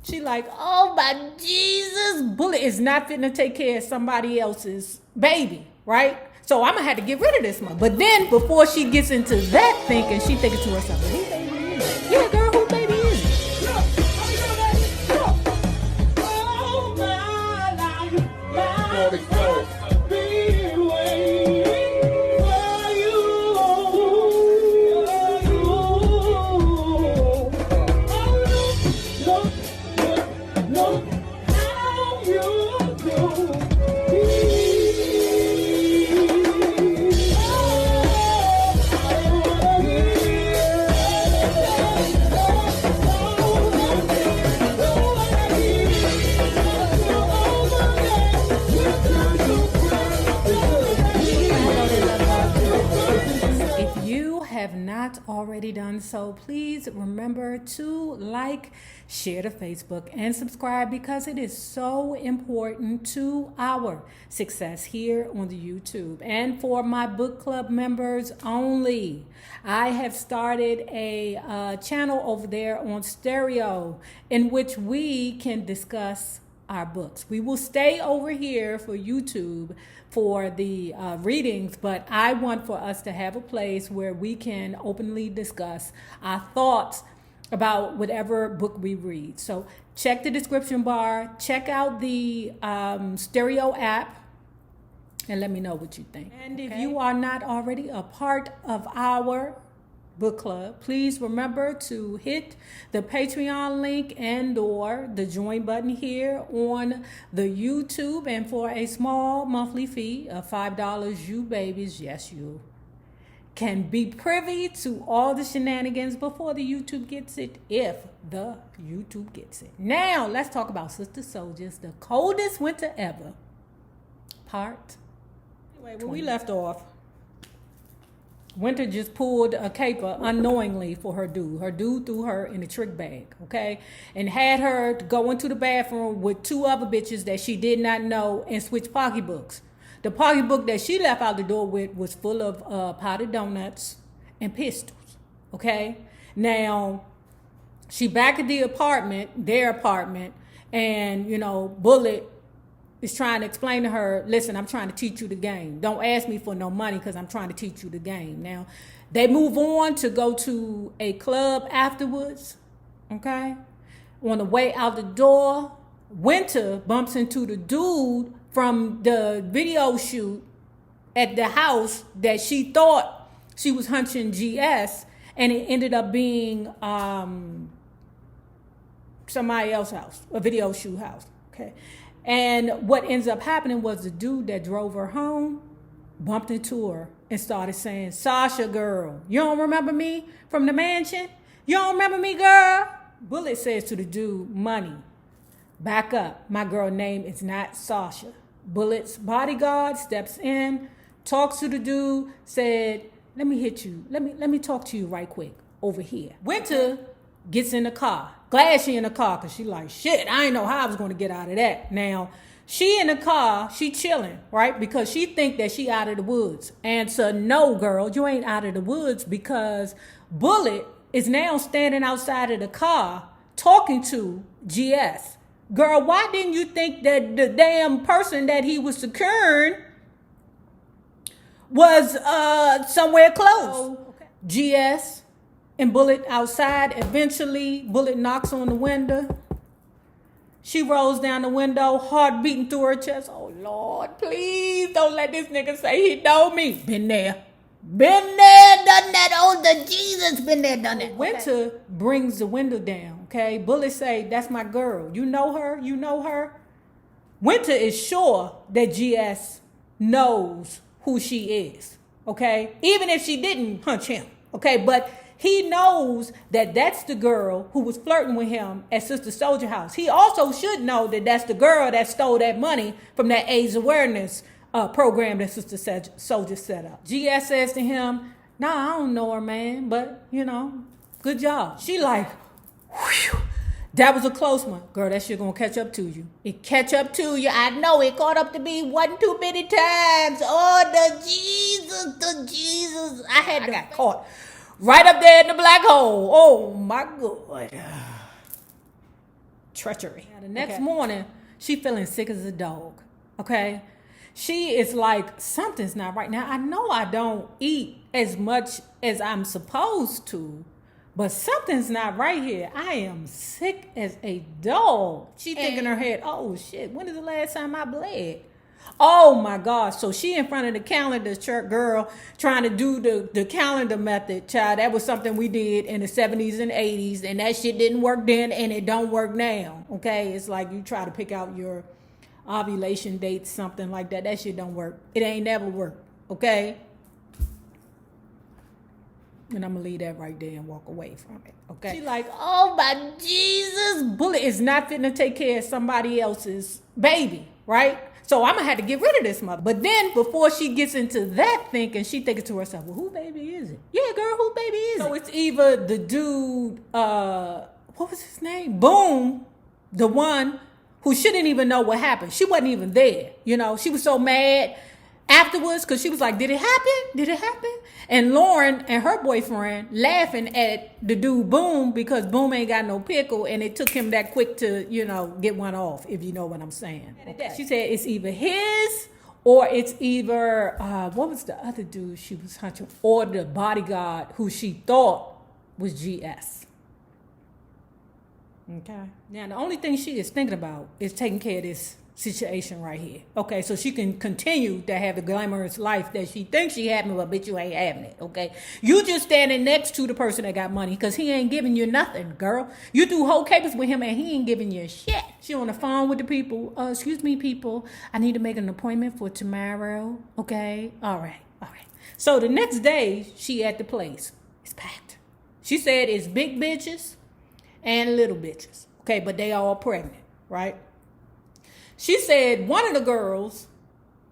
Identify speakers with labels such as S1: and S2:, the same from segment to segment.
S1: She like, oh my Jesus, Bullet is not fitting to take care of somebody else's baby, right? So I'm gonna have to get rid of this one. But then before she gets into that thinking, she thinking to herself, who baby is it? Yeah, girl, who baby is it? Have not already done so, please remember to like, share to Facebook, and subscribe because it is so important to our success here on the YouTube. And for my book club members only, I have started a channel over there on Stereo in which we can discuss our books. We will stay over here for YouTube for the readings, but I want for us to have a place where we can openly discuss our thoughts about whatever book we read. So check the description bar, check out the Stereo app, and let me know what you think. And if you are not already a part of our book club, please remember to hit the Patreon link and or the join button here on the YouTube, and for a small monthly fee of $5, you babies, yes, you can be privy to all the shenanigans before the YouTube gets it, if the YouTube gets it. Now let's talk about Sister Souljah's The Coldest Winter Ever part. Anyway, where we left off, Winter just pulled a caper unknowingly for her dude. Her dude threw her in a trick bag, okay? And had her go into the bathroom with two other bitches that she did not know and switch pocketbooks. The pocketbook that she left out the door with was full of potted donuts and pistols, okay? Now, she back at the apartment, their apartment, and, you know, Bullet is trying to explain to her, listen, I'm trying to teach you the game. Don't ask me for no money because I'm trying to teach you the game. Now, they move on to go to a club afterwards, okay? On the way out the door, Winter bumps into the dude from the video shoot at the house that she thought she was hunching GS, and it ended up being somebody else's house, a video shoot house, okay? And what ends up happening was the dude that drove her home bumped into her and started saying, Sasha, girl, you don't remember me from the mansion? You don't remember me, girl? Bullet says to the dude, money, back up. My girl name is not Sasha. Bullet's bodyguard steps in, talks to the dude, said, let me hit you. Let me talk to you right quick over here. Winter gets in the car. Glad she in the car because she like, shit, I didn't know how I was going to get out of that. Now, she in the car, she chilling, right? Because she think that she out of the woods. Answer, no, girl, you ain't out of the woods because Bullet is now standing outside of the car talking to GS. Girl, why didn't you think that the damn person that he was securing was somewhere close? Okay. GS and Bullet outside. Eventually, Bullet knocks on the window. She rolls down the window, heart beating through her chest. Oh, Lord, please don't let this nigga say he know me. Been there. Been there, done that. Oh, the Jesus, been there, done that. Winter brings the window down, okay? Bullet say, that's my girl. You know her? You know her? Winter is sure that GS knows who she is, okay? Even if she didn't punch him, okay? But he knows that that's the girl who was flirting with him at Sister Souljah house. He also should know that that's the girl that stole that money from that AIDS awareness program that Sister Souljah set up. GS says to him, nah, I don't know her, man, but, you know, good job. She like, whew, that was a close one. Girl, that shit gonna catch up to you. It catch up to you. I know it caught up to me one too many times. Oh, the Jesus. I got caught right up there in the black hole. Oh, my God. treachery. Now, the next morning, she feeling sick as a dog, okay? She is like, something's not right. Now, I know I don't eat as much as I'm supposed to, but something's not right here. I am sick as a dog. She thinking in her head, oh shit, when is the last time I bled? Oh my gosh. So she in front of the calendar, girl, trying to do the calendar method. Child, that was something we did in the 70s and 80s, and that shit didn't work then and it don't work now. Okay? It's like you try to pick out your ovulation dates, something like that. That shit don't work. It ain't never worked. Okay? And I'm gonna leave that right there and walk away from it. Okay? She like, oh my Jesus, bullet is not fitting to take care of somebody else's baby, right? So I'm gonna have to get rid of this mother. But then before she gets into that thinking, she thinking to herself, well, who baby is it? Yeah, girl, who baby is it? So it's either the dude, what was his name? Boom, the one who shouldn't even know what happened. She wasn't even there. You know, she was so mad afterwards because she was like, did it happen? Did it happen? And Lauren and her boyfriend laughing at the dude Boom because Boom ain't got no pickle, and it took him that quick to, you know, get one off, if you know what I'm saying. Okay. She said it's either his or it's either, what was the other dude she was hunting? Or the bodyguard who she thought was GS. Okay. Now, the only thing she is thinking about is taking care of this situation right here. Okay, so she can continue to have the glamorous life that she thinks she having, but bitch, you ain't having it. Okay, you just standing next to the person that got money because he ain't giving you nothing, girl. You do whole capers with him and he ain't giving you shit. She on the phone with the people. Excuse me, people, I need to make an appointment for tomorrow. Okay, all right. So the next day she at the place. It's packed. She said it's big bitches and little bitches. Okay, but they all pregnant, right? She said one of the girls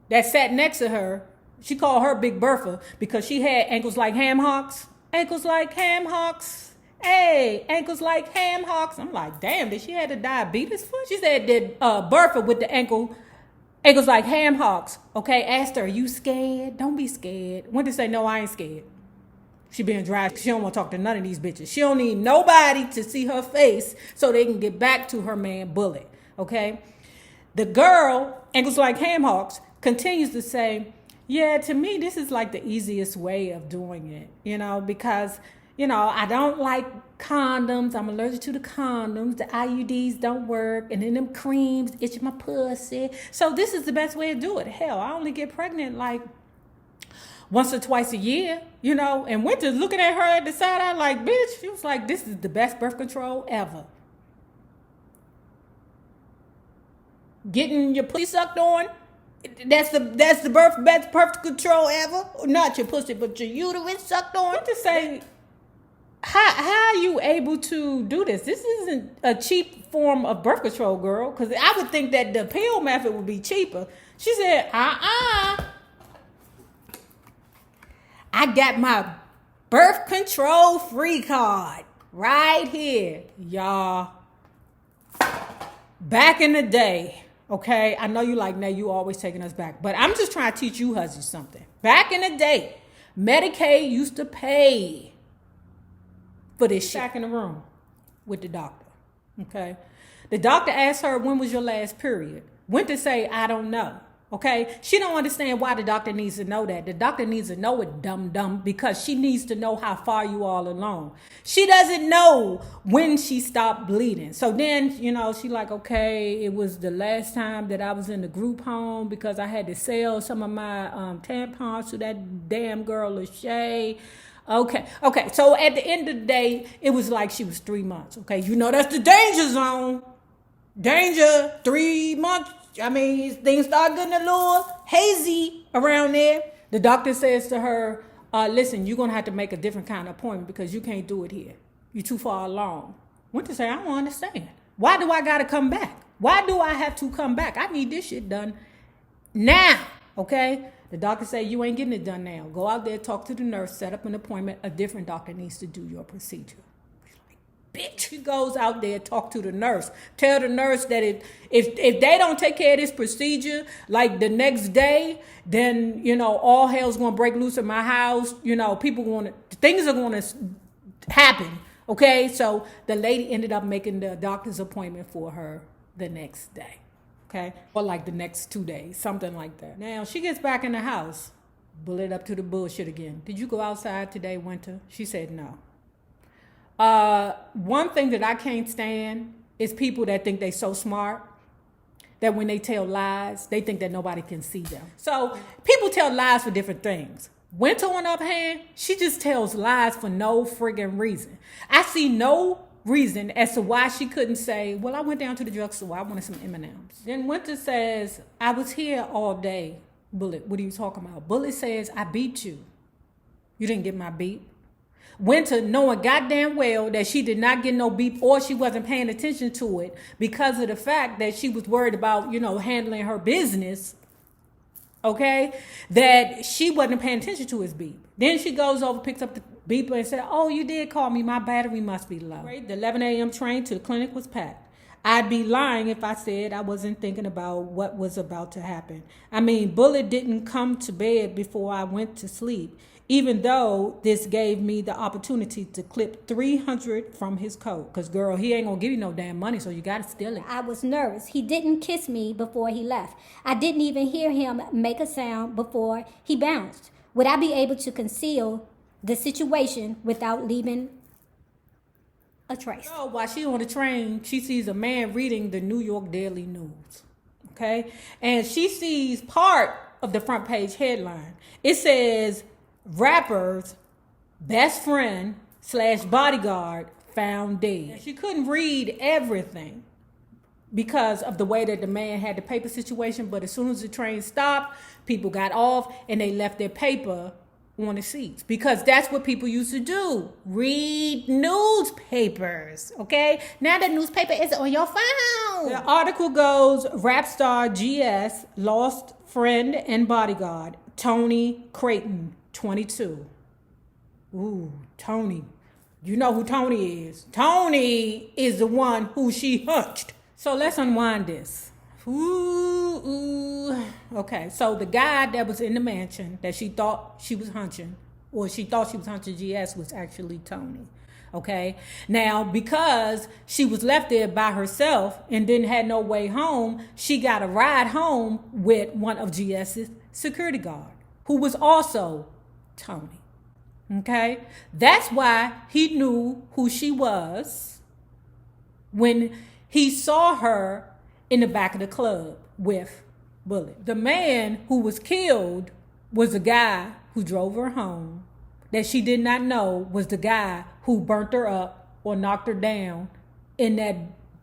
S1: that sat next to her, she called her Big Bertha because she had ankles like ham hocks. Ankles like ham hocks. Hey, ankles like ham hocks. I'm like, damn, did she have the diabetes foot? She said that Bertha with the ankles like ham hocks, okay, asked her, you scared? Don't be scared. Went to say, no, I ain't scared. She being dry. She don't want to talk to none of these bitches. She don't need nobody to see her face so they can get back to her man Bullet, okay? The girl, ankles like ham hocks, continues to say, yeah, to me, this is like the easiest way of doing it, you know, because, you know, I don't like condoms. I'm allergic to the condoms. The IUDs don't work. And then them creams itch my pussy. So this is the best way to do it. Hell, I only get pregnant like once or twice a year, you know, and Winter's looking at her at the side. I like, bitch, she was like, this is the best birth control ever. Getting your pussy sucked on, that's the best birth control ever. Not your pussy, but your uterus sucked on. What to say? How are you able to do this? This isn't a cheap form of birth control, girl. Because I would think that the pill method would be cheaper. She said, I got my birth control free card right here, y'all. Back in the day. Okay, I know you like, now you always taking us back. But I'm just trying to teach you husbands something. Back in the day, Medicaid used to pay for this shit. Back in the room with the doctor. Okay. The doctor asked her, when was your last period? Went to say, I don't know. Okay, she don't understand why the doctor needs to know that. The doctor needs to know it, dumb, because she needs to know how far you all along. She doesn't know when she stopped bleeding. So then, you know, she like, okay, it was the last time that I was in the group home because I had to sell some of my tampons to that damn girl, Lachey. Okay. So at the end of the day, it was like she was 3 months. Okay, you know that's the danger zone. Danger, 3 months. I mean, things start getting a little hazy around there. The doctor says to her, listen, you're going to have to make a different kind of appointment because you can't do it here. You're too far along. Went to say, I don't understand. Why do I got to come back? Why do I have to come back? I need this shit done now, okay? The doctor said, you ain't getting it done now. Go out there, talk to the nurse, set up an appointment. A different doctor needs to do your procedure. Bitch, he goes out there, talk to the nurse. Tell the nurse that if they don't take care of this procedure, like the next day, then, you know, all hell's going to break loose in my house. You know, things are going to happen, Okay, so the lady ended up making the doctor's appointment for her the next day. Okay, or like the next 2 days, something like that. Now she gets back in the house, bullet up to the bullshit again. Did you go outside today, Winter? She said no. One thing that I can't stand is people that think they so smart that when they tell lies, they think that nobody can see them. So people tell lies for different things. Winter, on the other hand, she just tells lies for no friggin' reason. I see no reason as to why she couldn't say, well, I went down to the drugstore, I wanted some M&Ms. Then Winter says, I was here all day. Bullet, what are you talking about? Bullet says, I beat you. You didn't get my beat. Winter, knowing goddamn well that she did not get no beep or she wasn't paying attention to it because of the fact that she was worried about, handling her business, okay, that she wasn't paying attention to his beep. Then she goes over, picks up the beeper and said, oh, you did call me. My battery must be low. Right? The 11 a.m. train to the clinic was packed. I'd be lying if I said I wasn't thinking about what was about to happen. I mean, Bullet didn't come to bed before I went to sleep, even though this gave me the opportunity to clip $300 from his coat. Because, girl, he ain't going to give you no damn money, so you got to steal it.
S2: I was nervous. He didn't kiss me before he left. I didn't even hear him make a sound before he bounced. Would I be able to conceal the situation without leaving a trace?
S1: So while she on the train, she sees a man reading the New York Daily News. Okay? And she sees part of the front page headline. It says, rapper's best friend / bodyguard found dead. She couldn't read everything because of the way that the man had the paper situation, but as soon as the train stopped, people got off and they left their paper on the seats because that's what people used to do. Read newspapers, okay? Now the newspaper is on your phone. The article goes, rap star GS lost friend and bodyguard, Tony Creighton, 22. Ooh, Tony. You know who Tony is. Tony is the one who she hunched. So let's unwind this. Ooh. Okay, so the guy that was in the mansion that she thought she was hunching, or she thought she was hunching GS, was actually Tony. Okay, now because she was left there by herself and didn't have no way home, she got a ride home with one of GS's security guard, who was also Tony. Okay, that's why he knew who she was when he saw her in the back of the club with Bullet. The man who was killed was the guy who drove her home that she did not know was the guy who burnt her up or knocked her down in that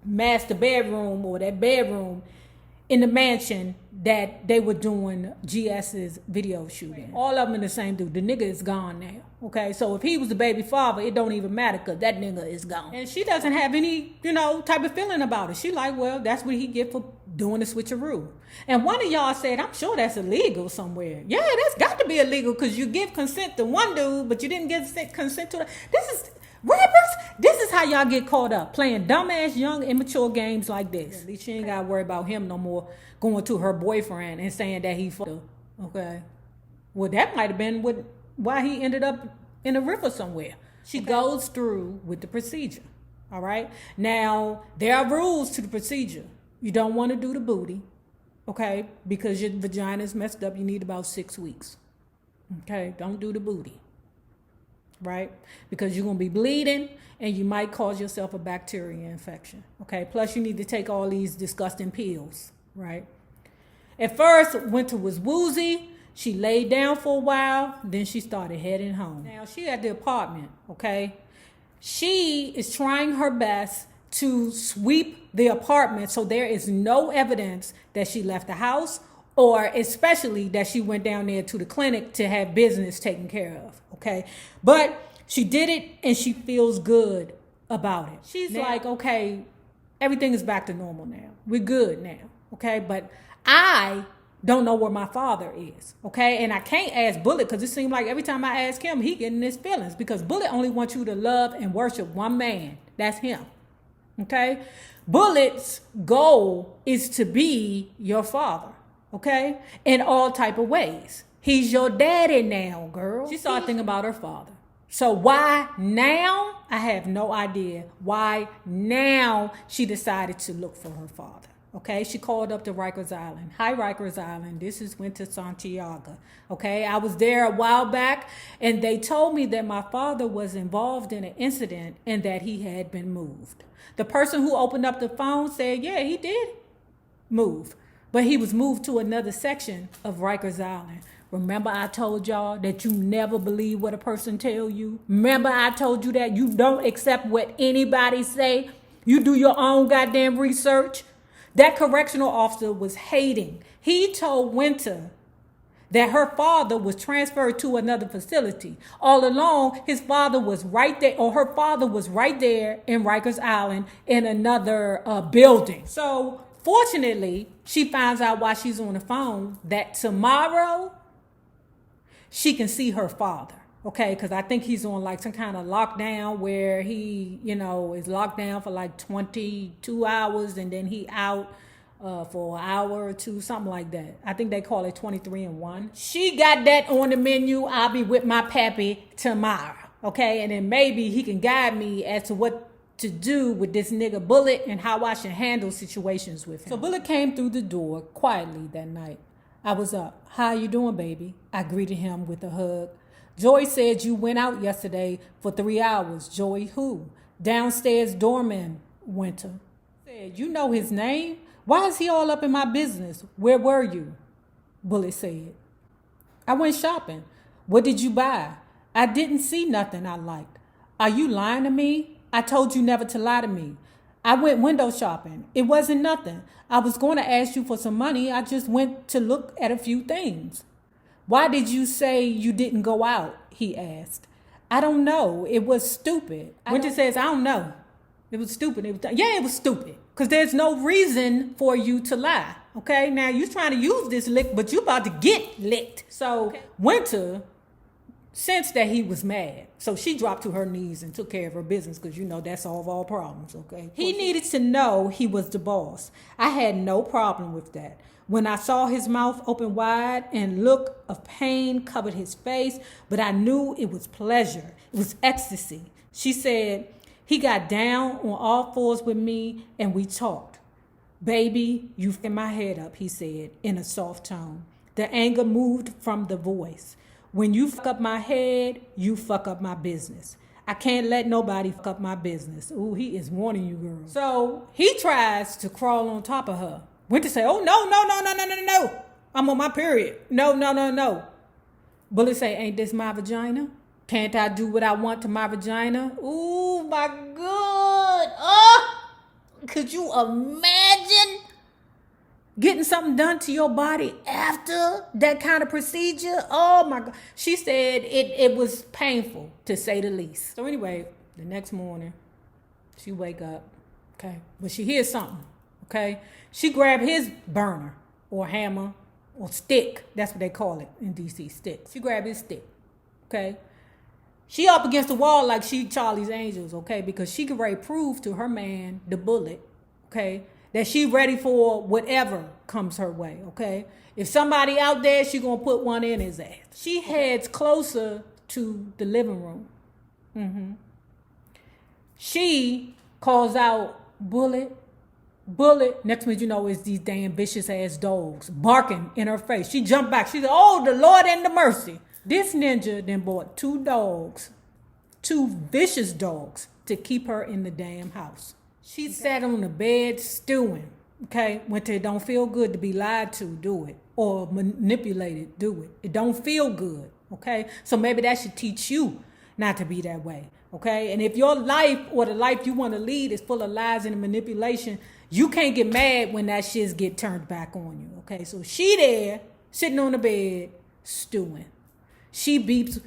S1: master bedroom or that bedroom in the mansion that they were doing GS's video shooting. All of them in the same dude. The nigga is gone now. Okay, so if he was the baby father, it don't even matter because that nigga is gone. And she doesn't have any, type of feeling about it. She like, well, that's what he get for doing the switcheroo. And one of y'all said, I'm sure that's illegal somewhere. Yeah, that's got to be illegal because you give consent to one dude, but you didn't give consent to the... This is how y'all get caught up, playing dumbass, young, immature games like this. At least she ain't got to worry about him no more going to her boyfriend and saying that he fucked her. Okay. Well, that might have been why he ended up in a river somewhere. She goes through with the procedure. All right. Now, there are rules to the procedure. You don't want to do the booty. Okay. Because your vagina is messed up. You need about 6 weeks. Okay. Don't do the booty. Right? Because you're going to be bleeding and you might cause yourself a bacteria infection. Okay? Plus you need to take all these disgusting pills. Right? At first, Winter was woozy. She laid down for a while. Then she started heading home. Now, she at the apartment. Okay? She is trying her best to sweep the apartment so there is no evidence that she left the house, or especially that she went down there to the clinic to have business taken care of, okay? But she did it and she feels good about it. She's like, okay, everything is back to normal now. We're good now, okay? But I don't know where my father is, okay? And I can't ask Bullet because it seems like every time I ask him, he getting his feelings because Bullet only wants you to love and worship one man. That's him, okay? Bullet's goal is to be your father. Okay? In all type of ways. He's your daddy now, girl. She started thinking about her father. So why now? I have no idea why now she decided to look for her father. Okay, she called up to Rikers Island. Hi, Rikers Island. This is Winter Santiago. Okay, I was there a while back, and they told me that my father was involved in an incident and that he had been moved. The person who opened up the phone said, yeah, he did move, but he was moved to another section of Rikers Island. Remember I told y'all that you never believe what a person tell you? Remember I told you that you don't accept what anybody say? You do your own goddamn research? That correctional officer was hating. He told Winter that her father was transferred to another facility. All along, his father was right there, or her father was right there in Rikers Island in another building. So fortunately, she finds out while she's on the phone that tomorrow she can see her father. Okay, because I think he's on like some kind of lockdown where he, is locked down for like 22 hours and then he out for an hour or two, something like that. I think they call it 23-1. She got that on the menu. I'll be with my pappy tomorrow. Okay, and then maybe he can guide me as to what to do with this nigga Bullet and how I should handle situations with him. So Bullet came through the door quietly that night. I was up. How you doing, baby? I greeted him with a hug. Joy said you went out yesterday for 3 hours. Joy who? Downstairs doorman, Winter. Said, you know his name? Why is he all up in my business? Where were you? Bullet said. I went shopping. What did you buy? I didn't see nothing I liked. Are you lying to me? I told you never to lie to me. I went window shopping. It wasn't nothing. I was going to ask you for some money. I just went to look at a few things. Why did you say you didn't go out? He asked. I don't know. It was stupid. Winter says, I don't know. It was stupid. It was stupid. Because there's no reason for you to lie. Okay? Now, you're trying to use this lick, but you're about to get licked. So, Winter sensed that he was mad. So she dropped to her knees and took care of her business because, that solves all problems, okay? He needed to know he was the boss. I had no problem with that. When I saw his mouth open wide and look of pain covered his face, but I knew it was pleasure. It was ecstasy. She said, he got down on all fours with me and we talked. Baby, you f***ing my head up, he said in a soft tone. The anger moved from the voice. When you fuck up my head, you fuck up my business. I can't let nobody fuck up my business. Ooh, he is warning you, girl. So he tries to crawl on top of her. Winter say, oh, no. I'm on my period. No. Bullet say, ain't this my vagina? Can't I do what I want to my vagina? Ooh, my God. Oh, could you imagine getting something done to your body after that kind of procedure? Oh, my God. She said it was painful, to say the least. So anyway, the next morning, she wake up, okay? But she hears something, okay? She grabbed his burner or hammer or stick. That's what they call it in D.C., stick. She grabbed his stick, okay? She up against the wall like she Charlie's Angels, okay? Because she can ready prove to her man, the Bullet, okay, that she ready for whatever comes her way, okay? If somebody out there, she gonna put one in his ass. She heads closer to the living room. She calls out, Bullet. Next thing you know is these damn vicious ass dogs barking in her face. She jumped back. She said, oh, the Lord and the mercy. This ninja then bought 2 dogs, 2 vicious dogs, to keep her in the damn house. She sat on the bed stewing, okay? When it don't feel good to be lied to, do it. Or manipulated, do it. It don't feel good, okay? So maybe that should teach you not to be that way, okay? And if your life or the life you want to lead is full of lies and manipulation, you can't get mad when that shit get turned back on you, okay? So she there, sitting on the bed, stewing. She beeps,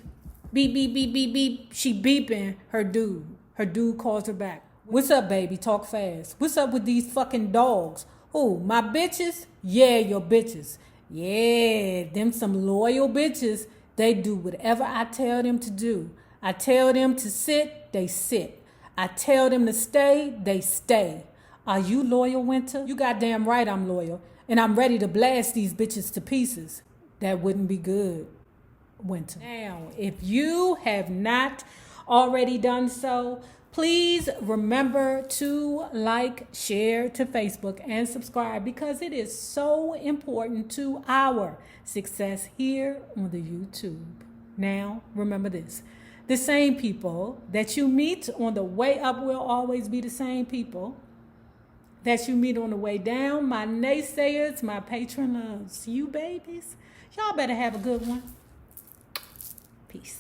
S1: beep, beep, beep, beep, beep. She beeping her dude. Her dude calls her back. What's up, baby? Talk fast. What's up with these fucking dogs? Who, my bitches? Yeah, your bitches. Yeah, them some loyal bitches. They do whatever I tell them to do. I tell them to sit, they sit. I tell them to stay, they stay. Are you loyal, Winter? You goddamn right I'm loyal. And I'm ready to blast these bitches to pieces. That wouldn't be good. winter. Now, if you have not already done so, please remember to like, share to Facebook, and subscribe because it is so important to our success here on the YouTube. Now, remember this. The same people that you meet on the way up will always be the same people that you meet on the way down. My naysayers, my patron loves, you babies. Y'all better have a good one. Peace.